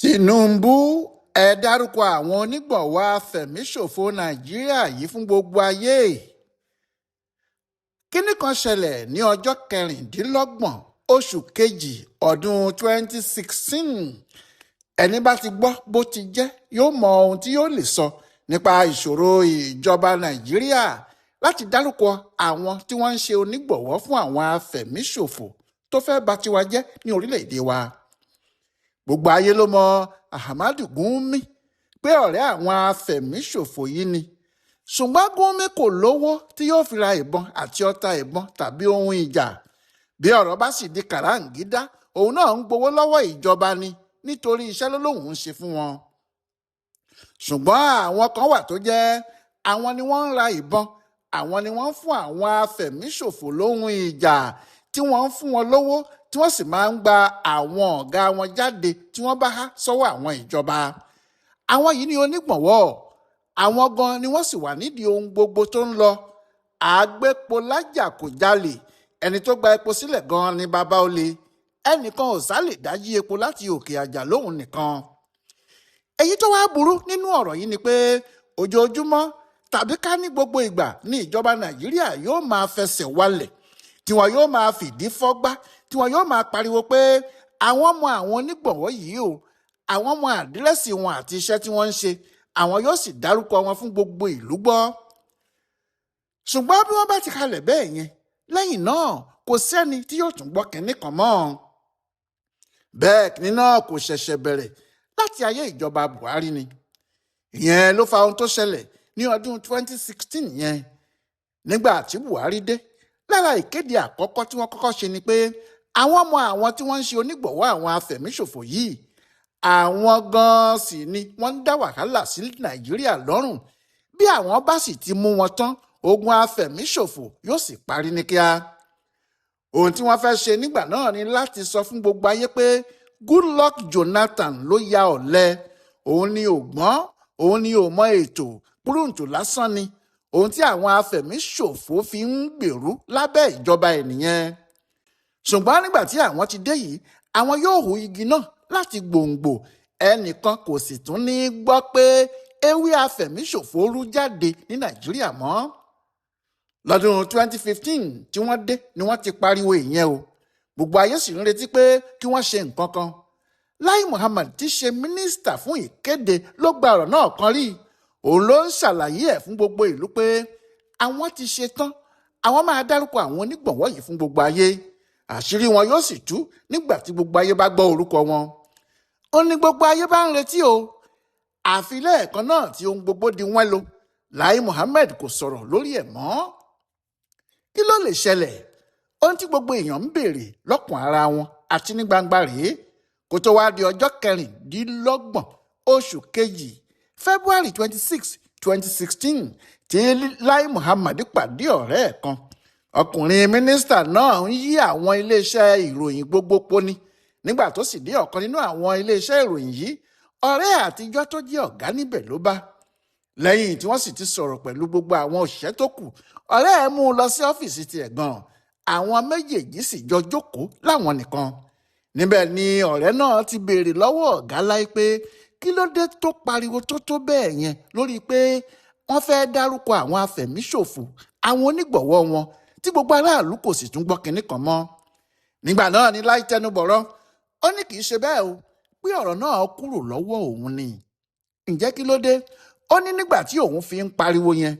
Tinubu Darukọ àwọn onígbọ̀wọ́ Afẹmiṣofo Nàìjíríà yìí fún gbogbo ayé. Kíní kan ṣẹlẹ̀ ní ọjọ́ 26 oṣù kejì ọdún 2016. Ẹni bá ti gbọ́ bó ti jẹ́ yóò mọ ohun tí yóò lè sọ nípa ìṣòro ìjọba Nàìjíríà láti dárúkọ àwọn tí wọ́n ń ṣe onígbọ̀wọ́ fún àwọn afẹ̀míṣòfò tó fẹ́ bà tiwa jẹ́ ní orílẹ̀-èdè wa. Gbogbo ayé ló mọ Ahmadu Gumi pé ọ̀rẹ́ àwọn afẹ̀míṣòfò yìí ni. Ṣùgbọ́n Gumi kò lówó tí yóò fi ra ìbọn àti ọta ìbọn tàbí ohun ìjà. Bí ọ̀rọ̀ bá sì di kàráǹgídá, òun náà ń gbowó lọ́wọ́ ìjọba ni nítorí iṣẹ́ ló lóun ń ṣe fún wọn. Ṣùgbọ́n àwọn kan wà tó jẹ́ àwọn ni wọ́n ń ra ìbọn, àwọn ni wọ́n ń fún àwọn afẹ̀míṣòfò lóhun ìjà, tí wọ́n ń fún wọn lówó tí wọ́n sì máa ń gba àwọn ọ̀gá wọn jáde tí wọ́n bá há sọ́wọ́ àwọn ìjọba. Àwọn yìí ni onígbọ̀wọ́, àwọn gan ni wọ́n sì wà nídìí ohun gbogbo tó ń lọ. Àgbépo lájà kò jalè, ẹni tó gba epo sílẹ̀ gan ni bàbá olè. Ẹnìkan ò sá lè dájí epo láti òkè àjà lóhùn nìkan. Èyí tó wá burú nínú ọ̀rọ̀ yìí ni pé ojoojúmọ́ tàbí ká ní gbogbo ìgbà ní ìjọba Nàìjíríà yóò máa fẹsẹ̀ walẹ̀, tí wọn yóò máa fìdí fọ́gbá, tí wọn yóò máa pariwo pé àwọn mọ àwọn onígbọ̀wọ́ yìí o, àwọn mọ àdírẹ́sì wọn àti iṣẹ́ tí wọ́n ń ṣe, àwọn yóò sì dárúkọ wọn fún gbogbo ìlú gbọ́. Ṣùgbọ́n bí wọ́n bá ti kalẹ̀ bẹ́ẹ̀ yẹn, lẹ́yìn náà kò sẹ́ni tí yóò tún gbọ́ kínní kan mọ́. Bẹ́ẹ̀ kínní náà kò ṣẹ̀ṣẹ̀ bẹ̀rẹ̀ láti ayé ìjọba Buhari ni. Ìyẹn ló fa ohun tó ṣẹlẹ̀ ní ọdún 2016 yẹn. Nígbà tí Buhari dé, lára ìkéde àkọ́kọ́ tí wọ́n kọ́kọ́ ṣe ni pé àwọn ọmọ àwọn tí wọ́n ń ṣe onígbọ̀wọ́ àwọn afẹ̀míṣòfò yìí, àwọn gan-an sì ni wọ́n ń dá wàhálà sí Nàìjíríà lọ́rùn. Bí àwọn bá sì ti mú wọn tán, ogun afẹ̀míṣòfò yóò sì parí ní kíá. Ohun tí wọ́n fẹ́ ṣe nígbà náà ni láti sọ fún gbogbo ayé pé Goodluck Jonathan ló ya ọ̀lẹ, òun ni ò gbọ́n, òun ni ò mọ ètò, púrùǹtù lásán ni. Ohun tí àwọn afẹ̀míṣòfò fi ń gbèrú lábẹ́ ìjọba ènìyàn. Ṣùgbọ́n nígbà tí àwọn ti dé yìí, àwọn yóò hu igi náà láti gbòǹgbò. Ẹnìkan kò sì tún ní gbọ́ pé ewé afẹ̀míṣòfò rú jáde ní Nàìjíríà mọ́. Lọ́dún 2015 tí wọ́n dé ni wọ́n ti pariwo ìyẹn o. Gbogbo ayé sì ń retí pé kí wọ́n ṣe nǹkan kan. Lai Muhammad tí ṣe mínísítà fún ìkéde ló gba ọ̀rọ̀ náà kan rí. Òun ló ń ṣàlàyé ẹ̀ fún gbogbo ìlú pé àwọn ti ṣe tán, àwọn máa dárúkọ àwọn onígbọ̀wọ́ yìí fún gbogbo ayé. Àṣírí wọn yóò sì tú nígbà tí gbogbo ayé bá gbọ́ orúkọ wọn. Ó ní gbogbo ayé bá ń retí o. Àfi lẹ́ẹ̀kan náà tí ohun gbogbo di wọ́n lo, Lai Muhammad kò sọ̀rọ̀ lórí ẹ̀ mọ́. Kí ló lè ṣẹlẹ̀? Ohun tí gbogbo èèyàn ń béèrè lọ́kàn ara wọn àti ní gbangba rèé. Kó tó wá di ọjọ́ 26 oṣù kejì February 26, 2016 tí Lai Muhammad pàdé ọ̀rẹ́ ẹ̀ kan. Ọkùnrin mínísítà náà ń yí àwọn iléeṣẹ́ ìròyìn gbogbo poni. Nígbà tó sì dé ọ̀kan nínú àwọn iléeṣẹ́ ìròyìn yìí, ọ̀rẹ́ àtijọ́ tó jẹ́ ọ̀gá níbẹ̀ ló bá. Lẹ́yìn tí wọ́n sì ti sọ̀rọ̀ pẹ̀lú gbogbo àwọn òṣìṣẹ́ tó kù, ọ̀rẹ́ ẹ̀ mú un lọ sí ọ́fíìsì tiẹ̀ gan. Àwọn méjèèjì sì jọ jókòó láwọn nìkan. Níbẹ̀ ni ọ̀rẹ́ náà ti béèrè lọ́wọ́ ọ̀gá Lai pé kí ló dé tó pariwo tó bẹ́ẹ̀ yẹn lórí pé wọ́n fẹ́ dárúkọ àwọn afẹ̀míṣòfò, àwọn onígbọ̀wọ́ wọn, tí gbogbo aráàlú kò sì tún gbọ́ kinní kan mọ́. Nígbà náà ni Lai tẹnubọ̀rọ̀, ó ní kì í ṣe bẹ́ẹ̀ o, pé ọ̀rọ̀ náà kúrò lọ́wọ́ òun ni. Ǹjẹ́ kí ló dé? Ó ní nígbà tí òun fi ń pariwo yẹn,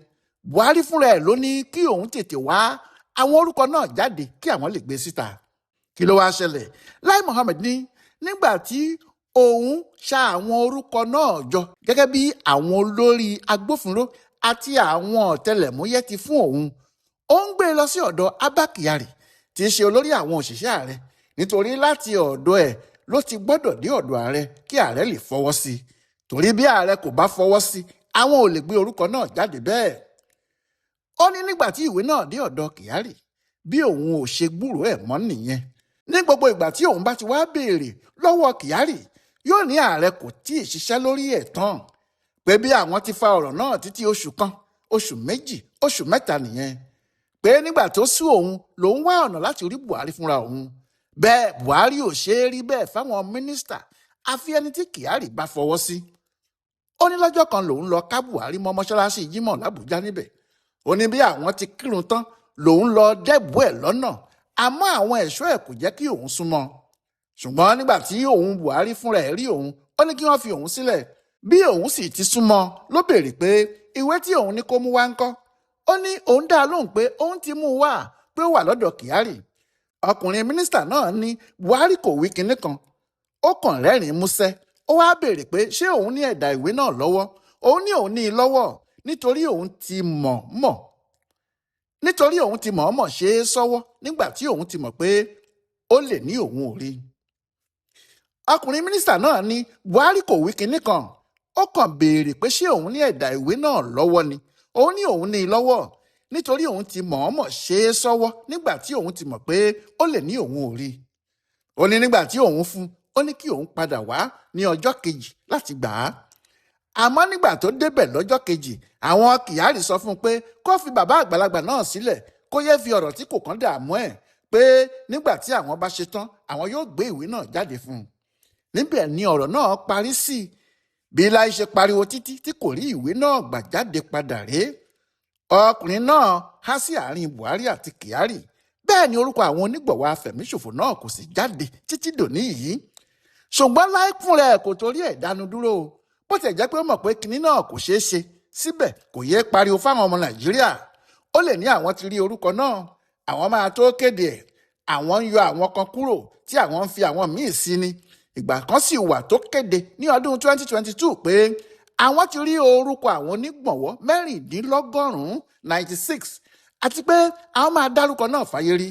Buhari fúnra ẹ̀ ló ní kí òun tètè wá àwọn orúkọ náà jáde kí àwọn lè gbé síta. Kí ló wá ṣẹlẹ̀? Lai Muhammad ní nígbà tí òun ṣa àwọn orúkọ náà jọ gẹ́gẹ́ bí àwọn olórí agbófinró àti àwọn ọ̀tẹlẹ̀múyẹ́ ti fún òun, ó ń gbé lọ sí ọ̀dọ̀ Abba Kyari tí í ṣe olórí àwọn òṣìṣẹ́ ààrẹ, nítorí láti ọ̀dọ̀ ẹ̀ ló ti gbọ́dọ̀ dé ọ̀dọ̀ ààrẹ kí ààrẹ lè fọwọ́ sí i. Torí bí ààrẹ kò bá fọwọ́ sí i, àwọn ò lè gbé orúkọ náà jáde bẹ́ẹ̀. Ó ní nígbà tí ìwé náà dé ọ̀dọ̀ Kyari, bí òun ò ṣe gbúròó ẹ̀ mọ́ nìyẹn. Ní gbogbo ìgbà tí òun bá ti wá béèrè lọ́wọ́ Kyari, yóò ní ààrẹ kò tí ì ṣiṣẹ́ lórí ẹ̀ tán, pé bí àwọn ti fa ọ̀rọ̀ náà títí oṣù kan, oṣù méjì, oṣù mẹ́ta nìyẹn. Pé nígbà tó sú òun lòun wá ọ̀nà láti rí Buhari fúnra òun. Bẹ́ẹ̀ Buhari ò ṣe é rí bẹ́ẹ̀ fáwọn mínísítà àfi ẹni tí Kyari bá fọwọ́ sí. Ó ní lọ́jọ́ kan lòun lọ ká Buhari mọ́ mọ́ṣáláṣí Jímọ̀ l'Àbújá níbẹ̀. Ó ní bí àwọn ti kírun tán lòun lọ dẹ́bù ẹ̀ lọ́nà, àmọ́ àwọn ẹ̀ṣọ́ ẹ̀ kò jẹ́ kí òun súnmọ́. Ṣùgbọ́n nígbà tí òun Buhari fúnra ẹ̀ rí òun, ó ní kí wọ́n fi òun sílẹ̀. Bí òun sì ti súnmọ́ ló béèrè pé ìwé tí òun ní kó mú wá ńkọ́. Ó ní òun dá lóhùn pé òun ti mú wá, pé ó wà lọ́dọ̀ Kyari. Ọkùnrin mínísítà náà ní Buhari kò wí kinní kan. Ó kàn rẹ́rìn-ín músẹ́. Ó wá béèrè pé ṣé òun ní ẹ̀dà ìwé náà lọ́wọ́. Òun ní òun ní i lọ́wọ́ nítorí òun ti mọ̀ọ́mọ̀ ṣe é sọ́wọ́ nígbà tí òun ti mọ̀ pé ó lè ní òun ò rí. Ọkùnrin mínísítà náà ní Buhari kò wí kinní kan. Ó kàn béèrè pé ṣé òun ní ẹ̀dà ìwé náà lọ́wọ́ ni. Òun ní òun ní i lọ́wọ́ nítorí òun ti mọ̀ọ́mọ̀ ṣe é sọ́wọ́ nígbà tí òun ti mọ̀ pé ó lè ní òun ò rí. Ó ní nígbà tí òun fún, ó ní kí òun padà wá ní ọjọ́ kejì láti gbà á. Àmọ́ nígbà tó débẹ̀ lọ́jọ́ kejì, àwọn Kyari sọ fún un pé kó fi bàbá àgbàlagbà náà sílẹ̀, kó yẹ fi ọ̀rọ̀ tí kò kàn dààmú ẹ̀, pé nígbà tí àwọn bá ṣe tán àwọn yóò gbé ìwé náà jáde fún un. Níbẹ̀ ni ọ̀rọ̀ náà parí sí. Bí láì ṣe pariwo títí tí kò rí ìwé náà gbà jáde padà rèé. Ọkùnrin náà há sí àárín Buhari àti Kyari. Bẹ́ẹ̀ ni orúkọ àwọn onígbọ̀wọ́ afẹ̀míṣòfò náà kò sì jáde títí dòní yìí. Ṣùgbọ́n láì fún rẹ̀ kò torí ẹ̀ dánu dúró. Bó ti jẹ́ pé ó mọ̀ pé kinní náà kò ṣeé ṣe, síbẹ̀ kò yé pariwo fáwọn ọmọ Nàìjíríà. Ó lè ní àwọn ti rí orúkọ náà, àwọn máa tó kéde ẹ̀. Àwọn ń yọ àwọn kan kúrò tí àwọn ń fi àwọn míì sí ni. Ìgbà kan sì wà tó kéde ní ọdún 2022 pé àwọn ti rí orúkọ àwọn onígbọ̀wọ́ 96 àti pé àwọn máa dárúkọ náà fáyé rí.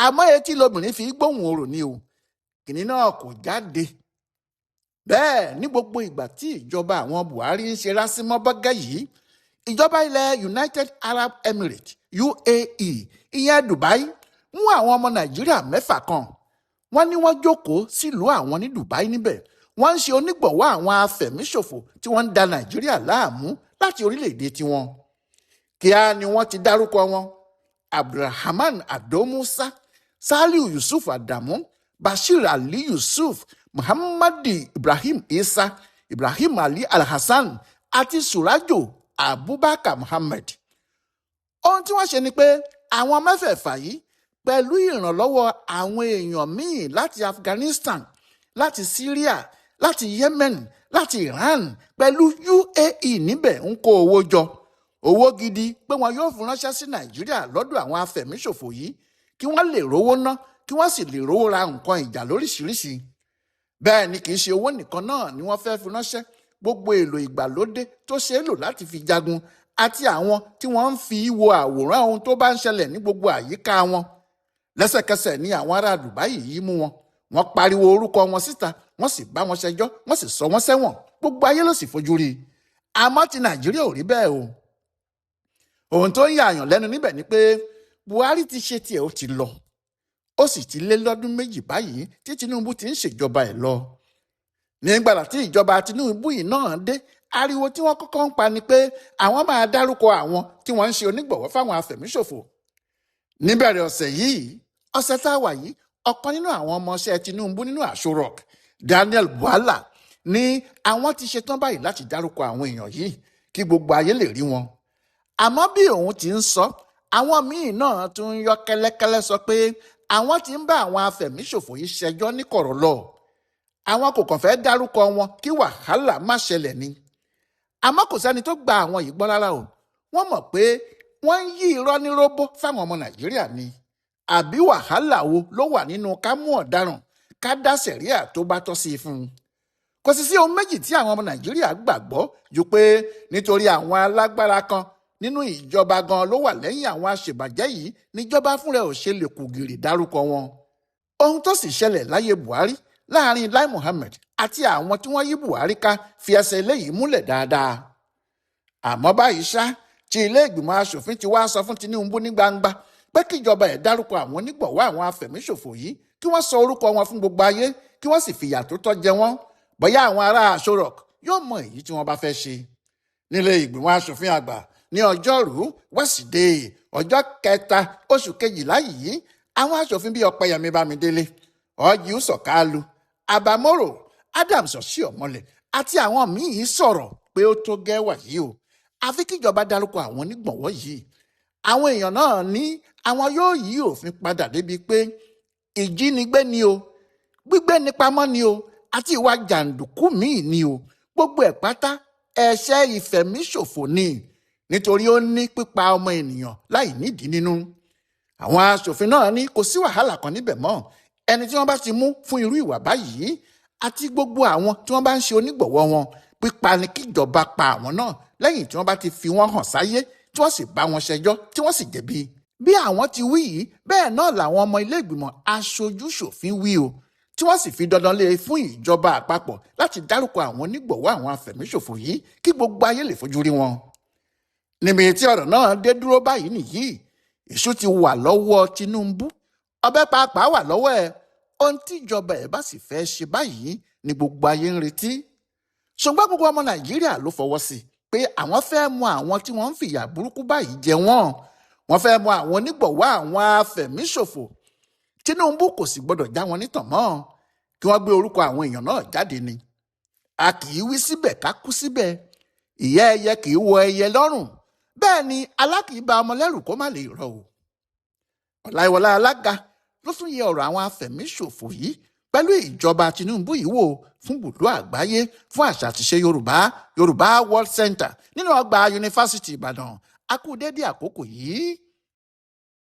Àmọ́ etí lobìnrin fi gbóhùn orò ni o. Kìnní náà kò jáde. Bẹ́ẹ̀ ní gbogbo ìgbà tí ìjọba àwọn Buhari ń ṣe rásímọ́ bọ́gẹ́ yìí, ìjọba ilẹ̀ United Arab Emirates UAE ìyẹn Dubai mú àwọn ọmọ Nàìjíríà 6 kan. Wọ́n ní wọ́n jókòó sílùú àwọn ní Dubai níbẹ̀. Wọ́n ń ṣe onígbọ̀wọ́ àwọn afẹ̀míṣòfò tí wọ́n ń da Nàìjíríà láàmú láti orílẹ̀-èdè tiwọn. Kíá ni wọ́n ti dárúkọ wọn: Abdulrahman Ado Musa, Saliu Yusuf Adamu, Bashir Ali Yusuf, Muhammadi Ibrahim Isa, Ibrahim Ali Alhassan àti Surajo Abubakar Muhammad. Ohun tí wọ́n ṣe ni pé àwọn mẹ́fẹ̀ẹ̀fà yìí pẹ̀lú ìrànlọ́wọ́ àwọn èèyàn míì láti Afghanistan, láti Syria, láti Yemen, láti Iran pẹ̀lú UAE níbẹ̀ ń kó owó jọ. Owó gidi pé wọn yóò fi ránṣẹ́ sí Nàìjíríà lọ́dọ̀ àwọn afẹ̀míṣòfò yìí kí wọ́n lè rówó ná, kí wọ́n sì lè rówó ra nǹkan ìjà lóríṣiríṣi. Bẹ́ẹ̀ ni kì í ṣe owó nìkan náà ni wọ́n fẹ́ fi ránṣẹ́. Gbogbo èlò ìgbàlódé tó ṣeé lò láti fi jagun àti àwọn tí wọ́n ń fi wo àwòrán ohun tó bá ń ṣẹlẹ̀ ní gbogbo àyíká wọn. Lẹ́sẹ̀kẹsẹ̀ ni àwọn ará Dubai yìí mú wọn. Wọ́n pariwo orúkọ wọn síta, wọ́n sì bá wọn ṣẹjọ́, wọ́n sì sọ wọ́n sẹ́wọ̀n. Gbogbo ayé ló sì fojú rí. Àmọ́ ti Nàìjíríà ò rí bẹ́ẹ̀ o. Ohun tó ń yààyàn lẹ́nu níbẹ̀ ni pé Buhari ti ṣe tiẹ̀, ó ti lọ. Ó sì ti lé lọ́dún 2 báyìí tí Tinubu ti ń ṣèjọba ẹ̀ lọ. Nígbà tí ìjọba Tinubu yìí náà dé, ariwo tí wọ́n kọ́kọ́ ń pa ni pé àwọn máa dárúkọ àwọn tí wọ́n ń ṣe onígbọ̀wọ́ fáwọn afẹ̀míṣòfò. Níbẹ̀rẹ̀ ọ̀sẹ̀ yìí, ọ̀sẹ̀ tá a wà yìí, ọ̀kan nínú àwọn ọmọọṣẹ́ Tinubu nínú Aso Rock, Daniel Bwala, ní àwọn ti ṣetán báyìí láti dárúkọ àwọn èèyàn yìí kí gbogbo ayé lè rí wọn. Àmọ́ bí òun ti ń sọ, àwọn míì náà tún ń yọ kẹ́lẹ́kẹ́lẹ́ sọ pé àwọn ti ń bá àwọn afẹ̀míṣòfò yìí ṣẹjọ́ ní kọ̀rọ̀ lọ. Àwọn kò kàn fẹ́ dárúkọ wọn kí wàhálà má ṣẹlẹ̀ ni. Àmọ́ kò sẹ́ni tó gba àwọn yìí gbọ́ rárá o. Wọ́n mọ̀ pé wọ́n ń yí irọ́ ní róbó fáwọn ọmọ Nàìjíríà ni. Àbí wàhálà wo ló wà nínú ká mú ọ̀daràn ká dá sẹ̀ríà tó bá tọ́ sí i fún un. Kò sì sí ohun méjì tí àwọn ọmọ Nàìjíríà gbàgbọ́ ju pé nítorí àwọn alágbára kan nínú ìjọba gan ló wà lẹ́yìn àwọn aṣèbàjẹ́ yìí níjọba fúnra ò ṣe lè kù gìrì dárúkọ wọn. Ohun tó sì ṣẹlẹ̀ láyé Buhari láàrin Lai Mohammed àti àwọn tí wọ́n yí Buhari ká fi ẹsẹ̀ eléyìí múlẹ̀ dáadáa. Àmọ́ báyìí ṣá, tí ilé ìgbìmọ̀ aṣòfin ti wá sọ fún Tinubu ní gbangba pé kíjọba ẹ̀ dárúkọ àwọn onígbọ̀wọ́ àwọn afẹ̀míṣòfò yìí, kí wọ́n sọ orúkọ wọn fún gbogbo ayé, kí wọ́n sì fìyà tó tọ́ jẹ wọ́n. Bóyá àwọn ará Aso Rock yóò mọ èyí tí wọ́n bá fẹ́ ṣe. Nílé ìgbìmọ̀ aṣòfin àgbà ní ọjọ́rú wẹ́sídẹ̀ẹ́ ọjọ́ 3 oṣù kejìlá yìí, àwọn aṣòfin bíi Ọpẹ́yẹmí Bámidélé, Orji Usokalu, Abamoro Adams Oshiomhole àti àwọn míín sọ̀rọ̀ pé ó tó gẹ́ wàyí o àfi kíjọba dárúkọ àwọn onígbọ̀wọ́ yìí. Àwọn èèyàn náà ní àwọn yóò yí òfin padà débi pé ìjínigbé ni o, gbígbé ní pamọ́ ni o, àti ìwà jàǹdùkú míì ni o, gbogbo ẹ̀ pátá ẹ̀ṣẹ̀ ìfẹ̀míṣòfò ni nítorí ó ní pípa ọmọ ènìyàn láì nídìí nínú. Àwọn aṣòfin náà ní kò sí wàhálà kan níbẹ̀ mọ́, ẹni tí wọ́n bá ti mú fún irú ìwà báyìí àti gbogbo àwọn tí wọ́n bá ń ṣe onígbọ̀wọ́ wọn, pípa ni kíjọba pa àwọn náà lẹ́yìn tí wọ́n bá ti fi wọ́n hàn sáyé tí wọ́n sì bá wọn ṣẹjọ́ tí wọ́n sì jẹ̀bi. Bí àwọn ti wí yìí bẹ́ẹ̀ náà làwọn ọmọ ilé ìgbìmọ̀ aṣojú-ṣòfin wí o, tí wọ́n sì fi dandan lé fún ìjọba àpapọ̀ láti dárúkọ àwọn onígbọ̀wọ́ àwọn afẹ̀míṣòfò yìí kí gbogbo ayé lè fojú rí wọn. Níbi tí ọ̀rọ̀ náà dé dúró báyìí nìyí, èṣù ti wà lọ́wọ́ Tinubu, ọbẹ̀ pàápàá wà lọ́wọ́ ẹ̀. Ohun tí ìjọba ẹ̀ bá sì fẹ́ ṣe báyìí ni gbogbo ayé ń retí. Ṣùgbọ́n gbogbo ọmọ Nàìjíríà ló fọwọ́ sí pé àwọn fẹ́ mọ àwọn tí wọ́n ń fìyà burúkú báyìí jẹ wọ́n. Wọ́n fẹ́ mọ àwọn onígbọ̀wọ́ àwọn afẹ̀míṣòfò. Tinubu kò sì gbọdọ̀ já wọn nítàn mọ́, kí wọ́n gbé orúkọ àwọn èèyàn náà jáde ni. A kì í wí síbẹ̀ ká kú síbẹ̀, ìyẹ́ ẹyẹ kì í wọ ẹyẹ lọ́rùn, bẹ́ẹ̀ ni alákìíba ọmọlẹ́rù kó má lè rọ o. Ọláìwọlá alága ló tún yẹ ọ̀rọ̀ àwọn afẹ̀míṣòfò yìí pẹ̀lú ìjọba Tinubu yìí wò fún bùdó àgbáyé fún àṣà àtiṣe Yorùbá World Center nínú ọgbà yunifásitì Ìbàdàn. A kú dédé àkókò yìí.